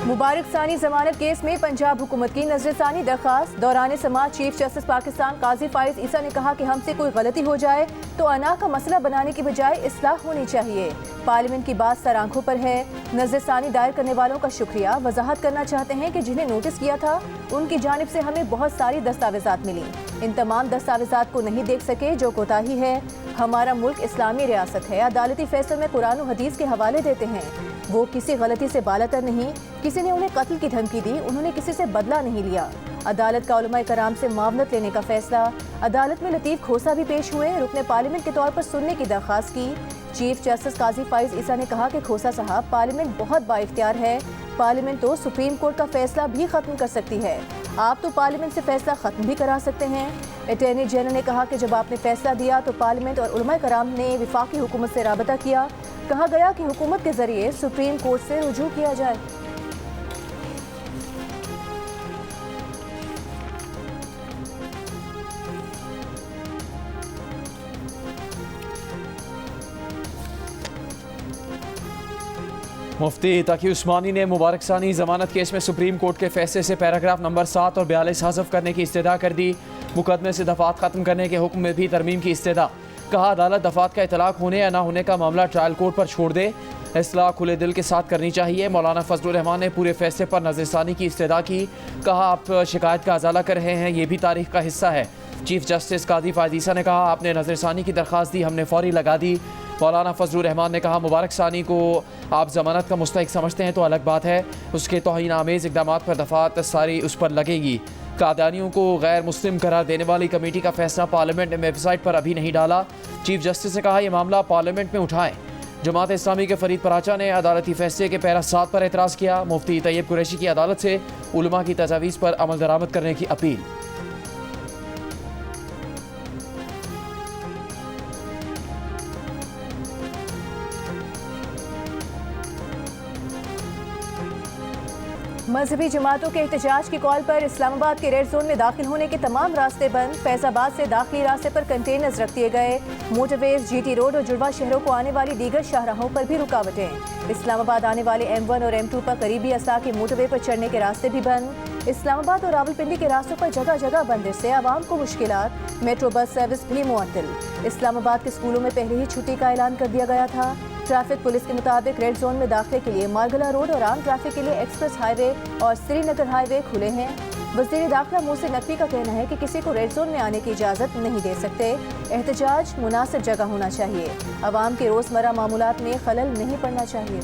मुबारक सानी जमानत केस में पंजाब हुकूमत की नजरसानी दरखास्त। दौरान समाअत चीफ जस्टिस पाकिस्तान काजी फाइज ईसा ने कहा कि हमसे कोई गलती हो जाए तो अना का मसला बनाने की बजाय इस्लाह होनी चाहिए। पार्लियामेंट की बात सर आंखों पर है। नजरसानी दायर करने वालों का शुक्रिया। वजाहत करना चाहते हैं कि जिन्हें नोटिस किया था उनकी जानिब से हमें बहुत सारी दस्तावेजात मिली। इन तमाम दस्तावेजात को नहीं देख सके जो कोताही है। हमारा मुल्क इस्लामी रियासत है। अदालती फैसलों में कुरान और हदीस के हवाले देते हैं। वो किसी गलती से बालातर नहीं। किसी ने उन्हें कत्ल की धमकी दी, उन्होंने किसी से बदला नहीं लिया। अदालत का उलमाए कराम से मावनत लेने का फैसला। अदालत में लतीफ़ खोसा भी पेश हुए। रुकने पार्लियामेंट के तौर पर सुनने की दरख्वास्त की। चीफ जस्टिस काजी फाइज ईसा ने कहा कि खोसा साहब, पार्लियामेंट बहुत बाइख्तियार है। पार्लियामेंट तो सुप्रीम कोर्ट का फैसला भी खत्म कर सकती है। आप तो पार्लियामेंट से फैसला खत्म भी करा सकते हैं। अटॉर्नी जनरल ने कहा कि जब आपने फैसला दिया तो पार्लियामेंट और उलमाए कराम ने विफाकी हुकूमत से राबता किया। कहा गया कि हुकूमत के जरिए सुप्रीम कोर्ट से रुजू किया जाए। मुफ्ती तकी उस्मानी ने मुबारक सानी जमानत केस में सुप्रीम कोर्ट के फैसले से पैराग्राफ नंबर 7 और 42 हज़फ करने की इस्तदा कर दी। मुकदमे से दफात खत्म करने के हुक्म में भी तरमीम की इस्तदा। कहा अदालत दफात का इतलाक होने या ना होने का मामला ट्रायल कोर्ट पर छोड़ दे। इस्लाह खुले दिल के साथ करनी चाहिए। मौलाना फजलुर रहमान ने पूरे फैसले पर नजरसानी की इस्तदा की। कहा आप शिकायत का अजाला कर रहे हैं, ये भी तारीख का हिस्सा है। चीफ जस्टिस काजी फाइज ईसा ने कहा आपने नजरसानी की दरख्वास्त दी, हमने फौरी लगा दी। मौलाना फजलुर रहमान ने कहा मुबारक सानी को आप जमानत का मुस्तहिक समझते हैं तो अलग बात है, उसके तौहीन आमेज़ इक़दाम पर दफात सारी उस पर लगेगी। कादियानियों को गैर मुस्लिम करार देने वाली कमेटी का फैसला पार्लियामेंट ने वेबसाइट पर अभी नहीं डाला। चीफ जस्टिस ने कहा यह मामला पार्लियामेंट में उठाएं। जमात इस्लामी के फरीद पराचा ने अदालती फैसले के पैरा 7 पर एतराज़ किया। मुफ्ती तैयब कुरैशी की अदालत से उलमा की तजावीज़ पर अमल दरामद करने की अपील। मजहबी जमातों के एहतजाज की कॉल पर इस्लामाबाद के रेड जोन में दाखिल होने के तमाम रास्ते बंद। फैजाबाद से दाखिली रास्ते पर कंटेनर्स रख दिए गए। मोटरवेज, GT रोड और जुड़वा शहरों को आने वाली दीगर शाहराहों पर भी रुकावटें। इस्लामाबाद आने वाले M1 और M2 पर करीबी असा के मोटरवे पर चढ़ने के रास्ते भी बंद। इस्लामाबाद और रावलपिंडी के रास्तों पर जगह जगह बंदिश से आवाम को मुश्किलात। मेट्रो बस सर्विस भी मुअत्तल। इस्लामाबाद के स्कूलों में पहले ही छुट्टी का ऐलान कर दिया गया था। ट्रैफिक पुलिस के मुताबिक रेड जोन में दाखिले के लिए मारगला रोड और आम ट्रैफिक के लिए एक्सप्रेस हाईवे और श्रीनगर हाईवे खुले हैं। वज़ीर दाखिला मोहसिन नकवी का कहना है कि किसी को रेड जोन में आने की इजाज़त नहीं दे सकते। एहतजाज मुनासिब जगह होना चाहिए। आवाम के रोज़मर्रा मामूलात में खलल नहीं पड़ना चाहिए।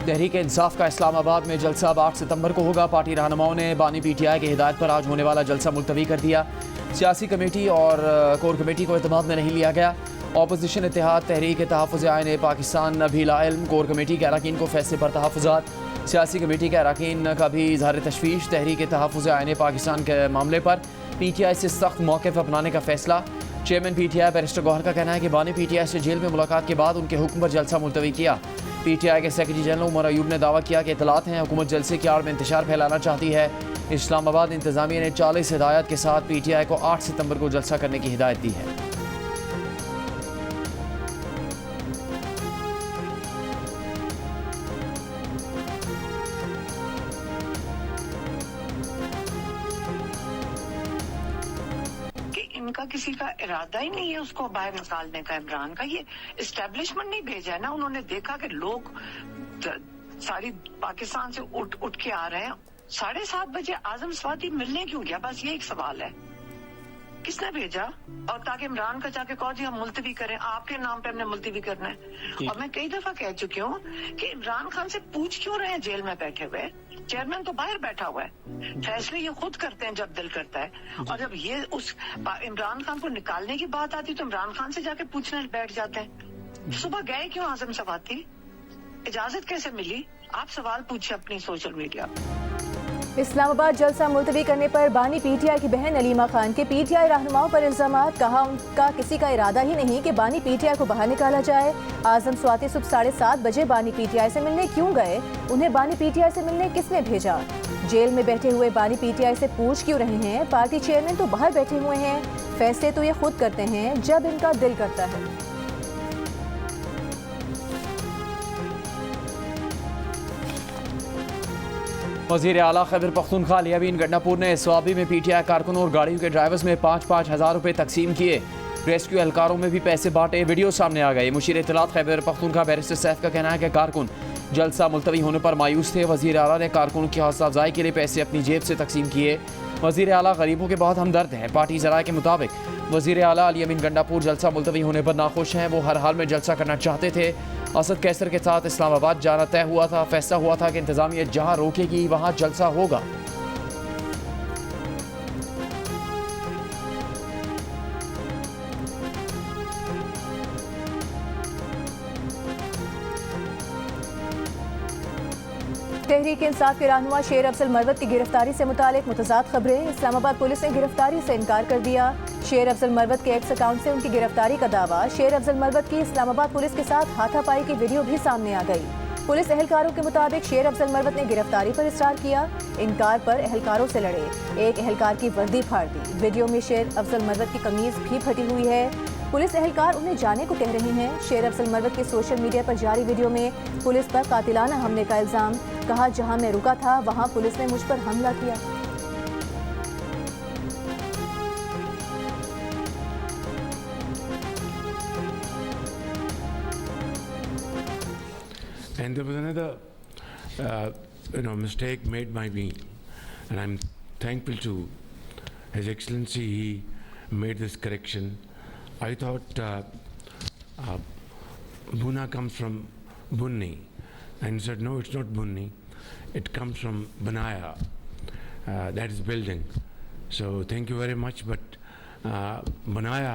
तहरीक इंसाफ का इस्लामाबाद में जलसा 8 सितंबर को होगा। पार्टी रहनुमाओं ने बानी PTI की हिदायत पर आज होने वाला जलसा मुलतवी कर दिया। सियासी कमेटी और कोर कमेटी को एतमाद में नहीं लिया गया। अपोजिशन इत्तेहाद तहरीक तहफ़्फ़ुज़ आईन पाकिस्तान अभी लाइल्म। कोर कमेटी के अरकान को फैसले पर तहफ़्फ़ुज़ात। सियासी कमेटी के अरकान का भी इज़हार तशवीश। तहरीक तहफ़्फ़ुज़ आईन पाकिस्तान के मामले पर PTI से सख्त मौक़िफ़ अपनाने का फैसला। चेयरमैन PTI बैरिस्टर गौहर का कहना है कि बानी PTI से जेल में मुलाकात के बाद उनके हुक्म पर जलसा मुलतवी किया। PTI के सेक्रेटरी जनरल उमर अयूब ने दावा किया कि इतलात हैं हुकूमत जलसे की आड़ में इंतशार फैलाना चाहती है। इस्लामाबाद इंतजामिया ने 40 हिदायत के साथ PTI को 8 सितंबर को जलसा करने की हिदायत दी है। इनका किसी का इरादा ही नहीं है उसको बाहर निकालने का। इमरान का ये इस्टेब्लिशमेंट नहीं भेजा है ना। उन्होंने देखा कि लोग सारी पाकिस्तान से उठ के आ रहे हैं। 7:30 बजे आजम स्वाति मिलने क्यों गया? बस ये एक सवाल है, किसने भेजा? और ताकि इमरान का जाके कहो जी हम मुलतवी करें, आपके नाम पे हमने मुलतवी करना है। और मैं कई दफा कह चुकी हूँ कि इमरान खान से पूछ क्यों रहे हैं जेल में बैठे हुए? चेयरमैन तो बाहर बैठा हुआ है। फैसले ये खुद करते हैं जब दिल करता है। और जब ये उस इमरान खान को निकालने की बात आती तो इमरान खान से जाके पूछने बैठ जाते हैं। सुबह गए क्यों आजम सवाती? इजाजत कैसे मिली? आप सवाल पूछिए अपनी सोशल मीडिया। इस्लामाबाद जलसा मुलतवी करने पर बानी पीटीआई की बहन अलीमा खान के पीटीआई रहनुमाओं पर इल्जामात। कहा उनका किसी का इरादा ही नहीं कि बानी पीटीआई को बाहर निकाला जाए। आजम स्वाति सुबह 7:30 बजे बानी पीटीआई से मिलने क्यों गए? उन्हें बानी पीटीआई से मिलने किसने भेजा? जेल में बैठे हुए बानी पीटीआई से पूछ क्यों रहे हैं? पार्टी चेयरमैन तो बाहर बैठे हुए हैं, फैसले तो ये खुद करते हैं जब इनका दिल करता है। वज़ीर आला खैबर पख्तूनख्वा लियामीन गंडापुर ने स्वाबी में पीटीआई कारकुनों और गाड़ियों के ड्राइवर्स में 5-5 हज़ार रुपये तकसीम किए। रेस्क्यू एहलकारों में भी पैसे बांटे, वीडियो सामने आ गए। मुशीर इत्तलात खैबर पख्तूनख्वा बैरिस्टर सैफ का कहना है कि कारकुन जलसा मुलतवी होने पर मायूस थे। वज़ीर आला ने कारकुनों की हौसला अफजाई के लिए पैसे अपनी जेब से तकसीम किए। वज़ीर आला गरीबों के बहुत हमदर्द हैं। पार्टी ज़राए के मुताबिक वज़ीर आला लियामीन गंडापुर जलसा मुलतवी होने पर नाखुश हैं। वो हर हाल में जलसा करना चाहते थे। असद कैसर के साथ इस्लामाबाद जाना तय हुआ था। फैसला हुआ था कि इंतजामिया जहां रोकेगी वहां जलसा होगा। तहरीक इंसाफ के रहनुमा शेर अफजल मरवत की गिरफ्तारी से मुतालिक मुतज़ाद खबरें। इस्लामाबाद पुलिस ने गिरफ्तारी से इनकार कर दिया। शेर अफजल मरवत के एक्स अकाउंट से उनकी गिरफ्तारी का दावा। शेर अफजल मरवत की इस्लामाबाद पुलिस के साथ हाथापाई की वीडियो भी सामने आ गई। पुलिस एहलकारों के मुताबिक शेर अफजल मरवत ने गिरफ्तारी पर इसरार किया, इनकार पर एहलकारों से लड़े, एक एहलकार की वर्दी फाड़ दी। वीडियो में शेर अफजल मरवत की कमीज भी फटी हुई है। पुलिस एहलकार उन्हें जाने को कह रहे हैं। शेर अफजल मरवत के सोशल मीडिया पर जारी वीडियो में पुलिस पर कातिलाना हमले का इल्जाम। कहा जहां मैं रुका था वहां पुलिस ने मुझ पर हमला किया। And there was another, mistake made by me, and I'm thankful to His Excellency. He made this correction. I thought Buna comes from Bunni, and he said, no, it's not Bunni. It comes from Banaya. That is building. So thank you very much. But Banaya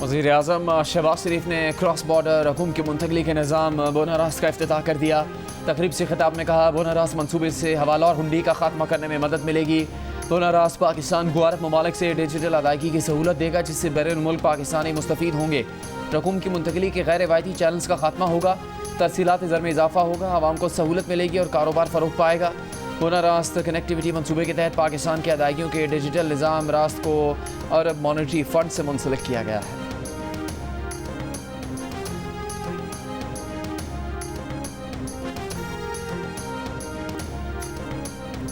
वज़ीर आज़म शहबाज शरीफ ने cross border रकूम की मुंतकली के निज़ाम बोनारास का इफ्तिताह कर दिया। तकरीब से खिताब में कहा बोनारास मनसूबे से हवाला और हुंडी का खात्मा करने में मदद मिलेगी। बोनारास पाकिस्तान गुआरत ममालिक से डिजिटल अदायगी की सहूलत देगा, जिससे बैरून मुल्क पाकिस्तानी मुस्तफ़ीद होंगे। रकूम की मुंतकली के गैर रवायती चैनल्स का खात्मा होगा, तरसीलात ज़र में इजाफा होगा, आवाम को सहूलत मिलेगी और कारोबार फ़रोग़ पाएगा। बोनारास्त कनेक्टिविटी मनसूबे के तहत पाकिस्तान की अदायगियों के डिजिटल निज़ाम रास्त को अरब मॉनेटरी फ़ंड से मुंसलिक किया गया है।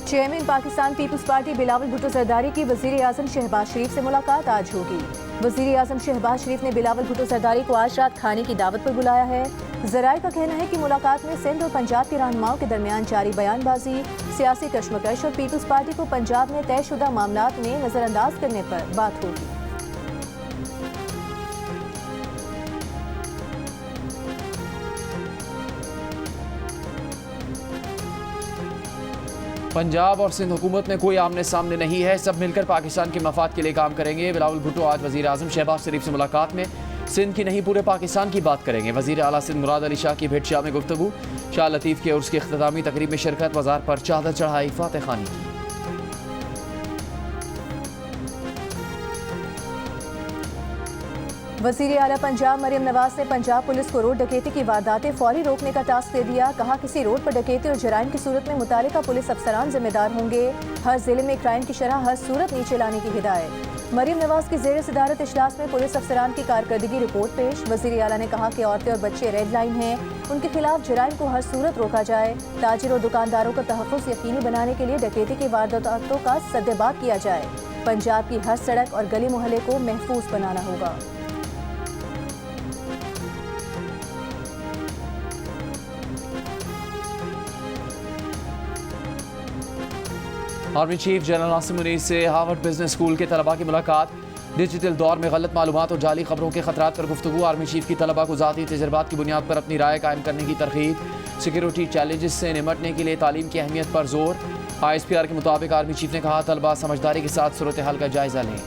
Chairman Pakistan Peoples Party Bilawal Bhutto Zardari की वज़ीर आज़म शहबाज शरीफ से मुलाकात आज होगी। वज़ीर आज़म शहबाज शरीफ ने बिलावल भुट्टो जरदारी को आज रात खाने की दावत पर बुलाया है। ज़राए का कहना है कि मुलाकात में सिंध और पंजाब के रहनुमाओं के दरमियान जारी बयानबाजी, सियासी कशमकश और पीपल्स पार्टी को पंजाब में तयशुदा मामलात में नज़रअंदाज करने पर बात होगी। पंजाब और सिंध हुकूमत में कोई आमने सामने नहीं है, सब मिलकर पाकिस्तान के मफाद के लिए काम करेंगे। बिलावल भुट्टो आज वज़ीर आज़म शहबाज शरीफ से मुलाकात में सिंध की नहीं पूरे पाकिस्तान की बात करेंगे। वज़ीर आला सिंध मुराद अली शाह की भेंट शाह में गुफ्तगू, शाह लतीफ़ के उर्स की इख्तितामी तकरीब में शिरकत, वज़ार पर चादर चढ़ाई, फातह खानी की। वज़ीर आला पंजाब मरियम नवाज ने पंजाब पुलिस को रोड डकैती की वारदातें फौरी रोकने का टास्क दे दिया। कहा किसी रोड पर डकैती और जराइम की सूरत में मुतालिका पुलिस अफसरान जिम्मेदार होंगे। हर जिले में क्राइम की शरह हर सूरत नीचे लाने की हिदायत। मरियम नवाज की ज़ेर सदारत इजलास में पुलिस अफसरान की कारकर्दगी रिपोर्ट पेश। वज़ीर आला ने कहा कि औरतें और बच्चे रेड लाइन हैं, उनके खिलाफ जराइम को हर सूरत रोका जाए। ताजिर और दुकानदारों का तहफ़्फ़ुज़ यकीनी बनाने के लिए डकैती की वारदातों का सद्देबात किया जाए। पंजाब की हर सड़क और गली मोहल्ले को महफूज बनाना होगा। Army chief general Asim Munir से हार्वर्ड बिजनेस स्कूल के तलबा की मुलाकात। डिजिटल दौर में गलत मालूमात और जाली खबरों के खतरात पर गुफ्तगू। आर्मी चीफ की तलबा को ज़ाती तजर्बात की बुनियाद पर अपनी राय कायम करने की तरगीब। सिक्योरिटी चैलेंजेस से निमटने के लिए तालीम की अहमियत पर जोर। ISPR के मुताबिक आर्मी चीफ ने कहा तलबा समझदारी के साथ सूरत हाल का जायजा लें।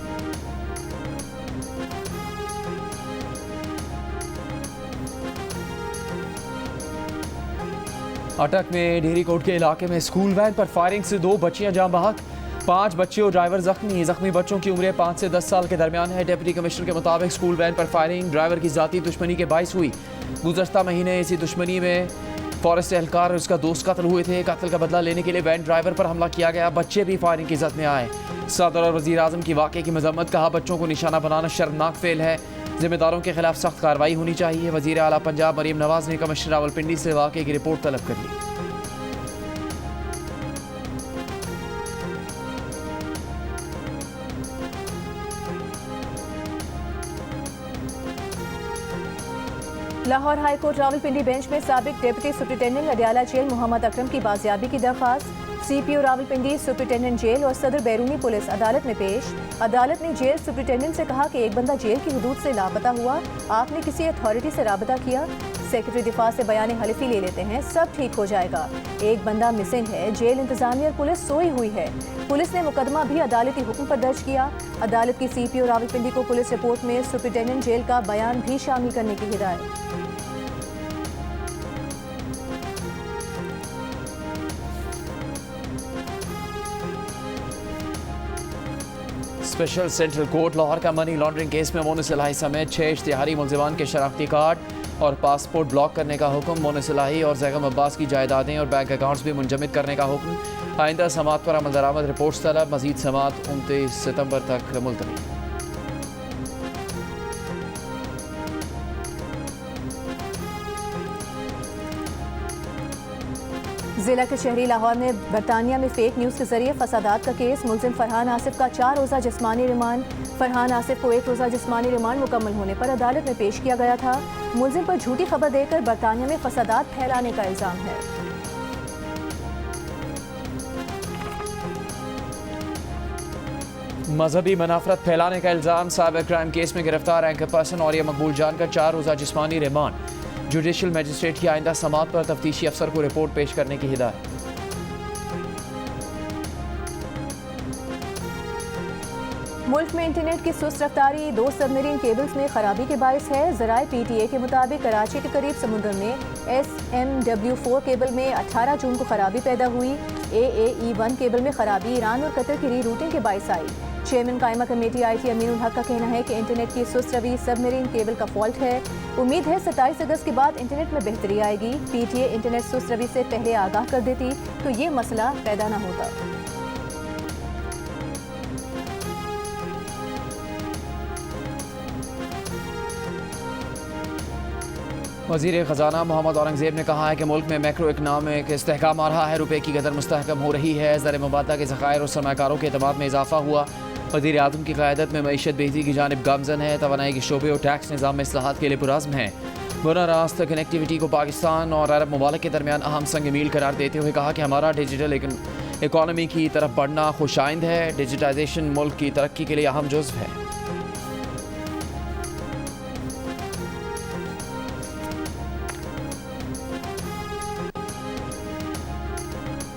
अटक में डेहरी कोट के इलाके में स्कूल वैन पर फायरिंग से 2 बच्चियां जान बहक, 5 बच्चे और ड्राइवर जख्मी बच्चों की उम्रें 5 से 10 साल के दरमियान है। डिप्टी कमिश्नर के मुताबिक स्कूल वैन पर फायरिंग ड्राइवर की जाती दुश्मनी के बाइस हुई। गुज़श्ता महीने इसी दुश्मनी में फॉरेस्ट एहलकार और उसका दोस्त कत्ल हुए थे। कत्ल का बदला लेने के लिए वैन ड्राइवर पर हमला किया गया। बच्चे भी फायरिंग की जद में आए। सदर और वज़ीर आज़म की वाक़े की मजम्मत, कहा बच्चों को निशाना बनाना शर्मनाक फेल है, जिम्मेदारों के खिलाफ सख्त कार्रवाई होनी चाहिए। वज़ीर आला पंजाब मरीम नवाज ने कमिश्नर रावलपिंडी से वाक़े की रिपोर्ट तलब कर ली। Lahore high court Rawalpindi bench में साबिक deputy superintendent Adiala jail Mohammad Akram की बाजियाबी की दरख्वास्त। CPO रावलपिंडी, सुप्रिंटेंडेंट जेल और सदर बैरूनी पुलिस अदालत में पेश। अदालत ने जेल सुप्रिंटेंडेंट से कहा कि एक बंदा जेल की हुदूद से लापता हुआ, आपने किसी अथॉरिटी से राबता किया, सेक्रेटरी दिफा से बयान हलिफी ले लेते हैं, सब ठीक हो जाएगा। एक बंदा मिसिंग है, जेल इंतजामिया और पुलिस सोई हुई है। पुलिस ने मुकदमा भी अदालती हुक्म पर दर्ज किया। अदालत की CPO रावलपिंडी को पुलिस रिपोर्ट में सुप्रिंटेंडेंट जेल का बयान भी शामिल करने की हिदायत। स्पेशल सेंट्रल कोर्ट लाहौर का मनी लॉन्ड्रिंग केस में मोनिस इलाही समेत 6 इश्तिहारी मुलजिमान के शनाख्ती कार्ड और पासपोर्ट ब्लॉक करने का हुक्म। मोनिस इलाही और जैगम अब्बास की जायदादें और बैंक अकाउंट्स भी मुंजमद करने का हुक्म। आइंदा समात पर अमल दरामद रिपोर्ट्स तलब। मजीद समात 29 सितंबर तक मुलतवी। जिला के शहरी लाहौर में बरतानिया में फेक न्यूज़ के जरिए फसादात का केस। मुलजिम फरहान आसिफ का 4 रोज़ा जिस्मानी रिमांड। फरहान आसिफ को 1 रोज़ा जिस्मानी रिमांड मुकम्मल होने पर अदालत में पेश किया गया था। मुलजिम पर झूठी खबर देकर बरतानिया में फसादात फैलाने का इल्ज़ाम है। मजहबी मनाफरत फैलाने का इल्ज़ाम। साइबर क्राइम केस में गिरफ्तार एंकर पर्सन और ये मकबूल जानकर 4 रोज़ा जिस्मानी रिमांड। जुडिशल मजिस्ट्रेट की आइंदा समात पर तफ्तीशी अफसर को रिपोर्ट पेश करने की हिदायत। मुल्क में इंटरनेट की सुस्त रफ्तारी 2 सबमरीन केबल्स में खराबी के बायस है। ज़राए PTA के मुताबिक कराची के करीब समुद्र में SMW4 केबल में 18 जून को खराबी पैदा हुई। AAE1 केबल में खराबी ईरान और कतर की री रूटिंग के बायस आई। चेयरमैन कायमा कमेटी IT अमीनुल हक का कहना है कि इंटरनेट की सुस्त रवी सबमरीन केबल का फॉल्ट है। उम्मीद है 27 अगस्त के बाद इंटरनेट में बेहतरी आएगी। PTA इंटरनेट सुस्त रवी से पहले आगाह कर देती तो ये मसला पैदा न होता। वज़ीर ख़जाना मोहम्मद औरंगज़ेब ने कहा है कि मुल्क में मैक्रो इकनॉमिक इस्तेहकाम आ रहा है। रुपये की कदर मुस्तहकम हो रही है। ज़र मुबादला के ज़खायर और सरमाकारों के एतमाद में इजाफा हुआ। वज़ीर आज़म की क़यादत में मईशत बेहतरी की जानिब गामज़न है। तवानाई के शोबे और टैक्स निज़ाम में इस्लाहात के लिए पुरज़्म है। बराह रास्त कनेक्टिविटी को पाकिस्तान और अरब ममालिक के दरमियान अहम संग मील करार देते हुए कहा कि हमारा डिजिटल इकॉनमी की तरफ बढ़ना खुशाइंद है। डिजिटाइजेशन मुल्क की तरक्की के लिए अहम जुज़्व है।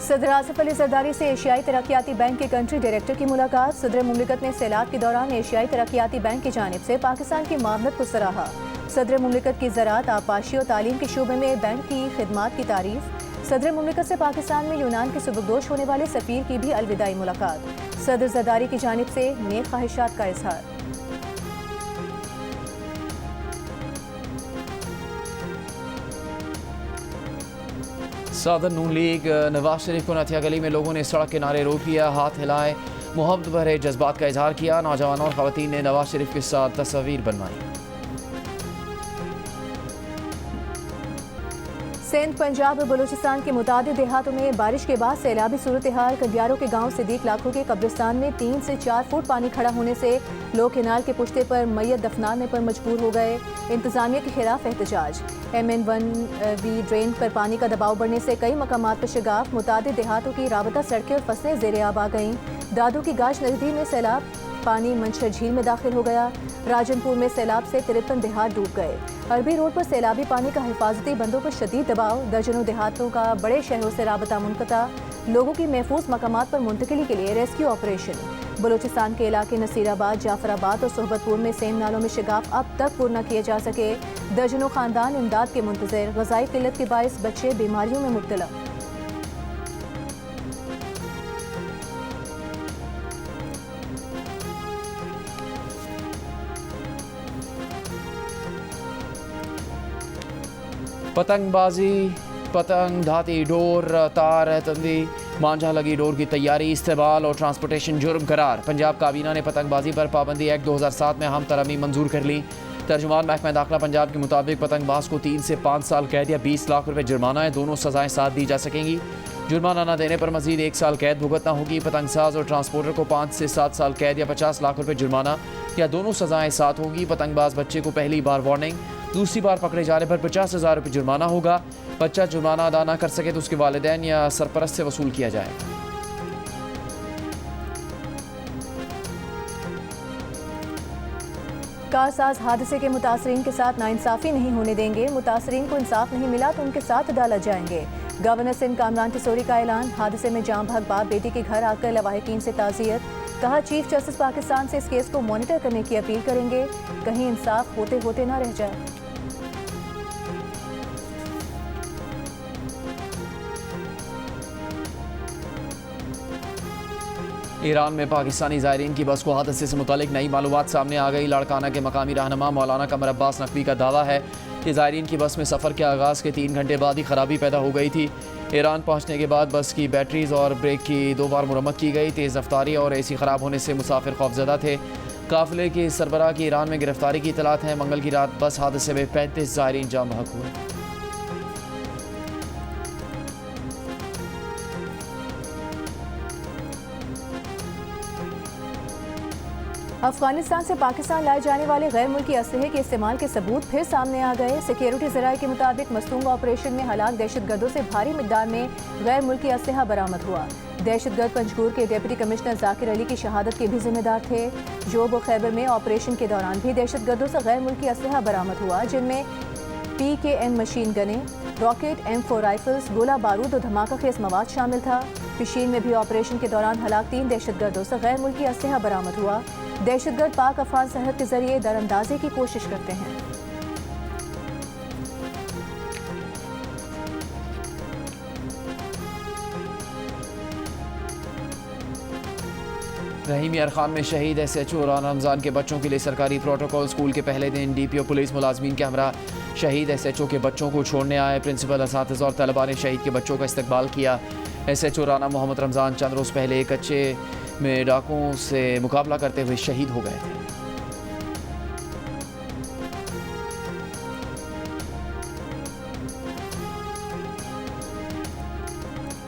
सदर आसिफ अली जरदारी से एशियाई तरक्याती बैंक के कंट्री डायरेक्टर की मुलाकात। सदर मुमलिकत ने सैलाब के दौरान एशियाई तरक्याती बैंक की जानिब से पाकिस्तान की मामलत को सराहा। सदर मुमलिकत की ज़राअत, आबपाशी और तालीम के शोबे में बैंक की खिदमात की तारीफ। सदर मुमलिकत से पाकिस्तान में यूनान के सुबकदोश होने वाले सफ़ीर की भी अलविदाई मुलाकात। सदर जरदारी की जानिब से नेक ख्वाहिशात का इजहार। सदर नून लीग नवाज शरीफ को नथिया गली में लोगों ने सड़क किनारे रोक लिया, हाथ हिलाए, मोहब्बत भरे जज्बात का इजहार किया। नौजवानों और ख़वातीन ने नवाज शरीफ के साथ तस्वीर बनवाई। सिंध, पंजाब और बलूचिस्तान के मुतादिद देहातों में बारिश के बाद सैलाबी सूरत हाल। कंडियारों के गांव सिद्दीक लाखों के कब्रिस्तान में 3 से 4 फुट पानी खड़ा होने से लोग किनाल के पुश्ते पर मैयत दफनाने पर मजबूर हो गए। इंतजामिया के खिलाफ एहतजाज। MN1V ड्रेन पर पानी का दबाव बढ़ने से कई मकामात पर शगाफ। मुतादिद देहातों की राबता सड़कें और फसलें ज़ेरे आब आ गईं। दादू की गाज नदी में सैलाब पानी मंशर झील में दाखिल हो गया। राजनपुर में सैलाब से 53 देहात डूब गए। अरबी रोड पर सैलाबी पानी का हिफाजती बंदों पर शदीद दबाव। दर्जनों देहातों का बड़े शहरों से राबता मुनक़ता। लोगों की महफूज मकामात पर मुंतकिली के लिए रेस्क्यू ऑपरेशन। बलूचिस्तान के इलाके नसीराबाद, जाफराबाद और सोहबतपुर में सेम नालों में शिगाफ अब तक पूर्ण किए जा सके। दर्जनों खानदान इमदाद के मुंतज़िर। ग़ज़ाई किल्लत के बाइस बच्चे बीमारियों में मुब्तला। पतंगबाजी, पतंग, धाती, डोर, तार, तंदी, मांझा लगी डोर की तैयारी, इस्तेमाल और ट्रांसपोर्टेशन जुर्म करार। पंजाब काबीना ने पतंगबाजी पर पाबंदी एक्ट 2007 में अहम तरमीम मंजूर कर ली। तर्जुमान महकमा दाखिला पंजाब के मुताबिक पतंगबाज को 3 से 5 साल कैद या 20 लाख रुपए जुर्माना है। दोनों सजाएं साथ दी जा सकेंगी। जुर्माना न देने पर मजीद 1 साल कैद भुगतना होगी। पतंगसाज और ट्रांसपोर्टर को 5 से 7 साल कैद या 50 लाख रुपए जुर्माना या दोनों सजाएं साथ होंगी। पतंगबाज बच्चे को पहली बार वार्निंग, दूसरी बार पकड़े जाने पर 50,000 रुपये जुर्माना होगा। बच्चा जुर्माना अदा न कर सके तो उसके वालिदैन या सरपरस्त से वसूल किया जाएगा। कारसाज हादसे के मुतासरीन के साथ नाइंसाफ़ी नहीं होने देंगे। मुतासरीन को इंसाफ नहीं मिला तो उनके साथ अदालत जाएंगे। गवर्नर सिंध कामरान टिसोरी का ऐलान। हादसे में जाम भाग बाप बेटी के घर आकर लवाहिकीन से ताज़ियत। कहा चीफ जस्टिस पाकिस्तान से इस केस को मॉनिटर करने की अपील करेंगे। कहीं इंसाफ होते होते ना रह जाए। ईरान में पाकिस्तानी ज़ायरीन की बस को हादसे से मुतालिक नई मालूमात सामने आ गई। लाड़काना के मकामी रहनुमा मौलाना कमर अब्बास नकवी का दावा है कि ज़ायरीन की बस में सफ़र के आगाज़ के 3 घंटे बाद ही खराबी पैदा हो गई थी। ईरान पहुंचने के बाद बस की बैटरीज और ब्रेक की 2 बार मुरम्मत की गई। तेज़ रफ्तारी और एसी ख़राब होने से मुसाफिर खौफजदा थे। काफ़िले की सरबराह की ईरान में गिरफ्तारी की इतलात हैं। मंगल की रात बस हादसे में 35 ज़ायरीन जाम बहक हुए। अफगानिस्तान से पाकिस्तान लाए जाने वाले गैर मुल्की असलहे के इस्तेमाल के सबूत फिर सामने आ गए। सिक्योरिटी ज़राए के मुताबिक मस्तूंग ऑपरेशन में हलाक दहशतगर्दों से भारी मिकदार में गैर मुल्की असलहा बरामद हुआ। दहशतगर्द पंजगूर के डिप्टी कमिश्नर जाकिर अली की शहादत के भी जिम्मेदार थे। जोब और खैबर में ऑपरेशन के दौरान भी दहशतगर्दों से गैर मुल्की असलहा बरामद हुआ, जिनमें PKM मशीन गनें, रॉकेट, M4 राइफल्स, गोला बारूद और धमाका खेज मवाद शामिल था। पिशीन में भी ऑपरेशन के दौरान हलाक 3 दहशतगर्दों से गैर मुल्की असलहा बरामद हुआ। दहशतगर्द पाक अफगान सरहद के जरिए दरअंदाजी की कोशिश करते हैं। रहीम यार खान में शहीद SHO राना रमज़ान के बच्चों के लिए सरकारी प्रोटोकॉल। स्कूल के पहले दिन DPO पुलिस मुलाजमीन के हमरा शहीद SHO के बच्चों को छोड़ने आए। प्रिंसिपल, असातिज़ा और तलबा ने शहीद के बच्चों का इस्तकबाल किया। SHO राना मोहम्मद रमज़ान चंद रोज़ पहले एक कच्चे में डाकुओं से मुकाबला करते हुए शहीद हो गए थे।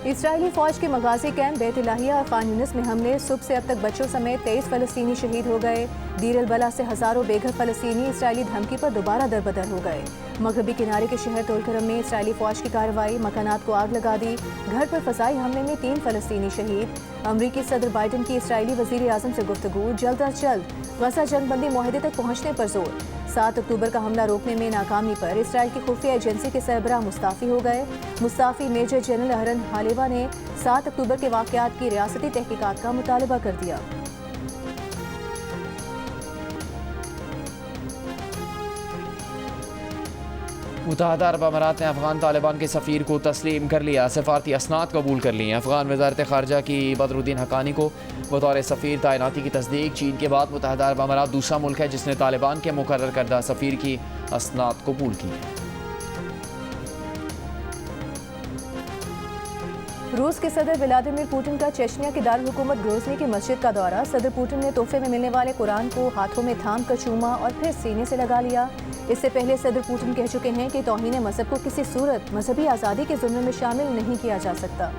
इजरायली फौज के मगाजी कैंप बैत इलाहिया और खान यूनिस में हमले। सुबह से अब तक बच्चों समेत 23 फ़लस्तीनी शहीद हो गए। दीर अल बला से हज़ारों बेघर फ़लस्तीनी इजरायली धमकी पर दोबारा दरबदर हो गए। मगरबी किनारे के शहर तोलकरम में इजरायली फौज की कार्रवाई, मकानात को आग लगा दी। घर पर फसाई हमले में 3 फ़लस्तीनी शहीद। अमरीकी सदर बाइडन की इजरायली वज़ीर आज़म से गुफ्तगू। जल्द अज जल्द गज़ा जंगबंदी मुआहदे तक पहुँचने पर जोर। 7 अक्टूबर का हमला रोकने में नाकामी पर इसराइल की खुफिया एजेंसी के सरबराह मुस्ताफ़ी हो गए। मुस्ताफ़ी मेजर जनरल अहरन हालेवा ने 7 अक्टूबर के वाक़यात की रियासती तहकीकात का मुतालबा कर दिया। मुत्तहदा अरब अमारात ने अफगान तालिबान के सफ़ीर को तस्लीम कर लिया। सफारती असनाद कबूल कर ली। अफगान वज़ारत ख़ारजा की बदरुद्दीन हक़ानी को बतौर सफ़ीर तैनाती की तस्दीक। चीन के बाद मुत्तहदा अरब अमारात दूसरा मुल्क है जिसने तालिबान के मुकर्रर करदा सफ़ीर की असनाद कबूल की है। रूस के सदर व्लादिमीर पुतिन का चेचनिया के दारुल हुकूमत ग्रोजनी की मस्जिद का दौरा। सदर पुतिन ने तोहफे में मिलने वाले कुरान को हाथों में थाम कर चूमा और फिर सीने से लगा लिया। इससे पहले सदर पुतिन कह चुके हैं कि तौहीन मजहब को किसी सूरत मजहबी आज़ादी के जुम्मे में शामिल नहीं किया जा सकता।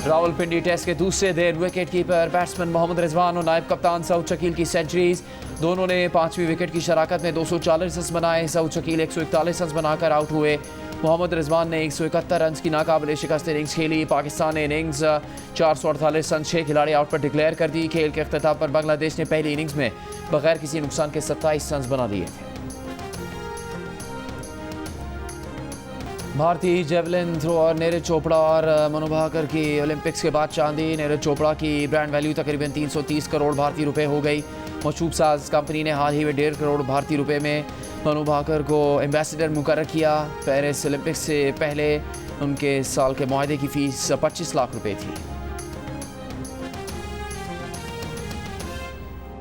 रावलपिंडी टेस्ट के दूसरे दिन wicket keeper batsman Mohammad Rizwan और नायब कप्तान सऊद शकील की सेंचुरीज। दोनों ने 5वीं विकेट की शराकत में 240 रन बनाए। सऊद शकील 141 रन बनाकर आउट हुए। मोहम्मद रिजवान ने 171 रन की नाकाबिले शिकस्त इनिंग्स खेली। पाकिस्तान ने इनिंग्स 448 रन 6 खिलाड़ी आउट पर डिक्लेयर कर दी। खेल के अख्ताम पर बांग्लादेश ने पहली इनिंग्स में बगैर किसी नुकसान के 27 रन बना दिए थे। भारतीय जेवलिन थ्रोअर नीरज चोपड़ा और मनु भाकर की ओलंपिक्स के बाद चांदी। नीरज चोपड़ा की ब्रांड वैल्यू तकरीबन 330 करोड़ भारतीय रुपए हो गई। मशहूर साज कंपनी ने हाल ही में 1.5 करोड़ भारतीय रुपए में मनु भाकर को एम्बेसडर मुकर्रर किया। पेरिस ओलंपिक्स से पहले उनके साल के मुआहदे की फ़ीस 25 लाख रुपए थी।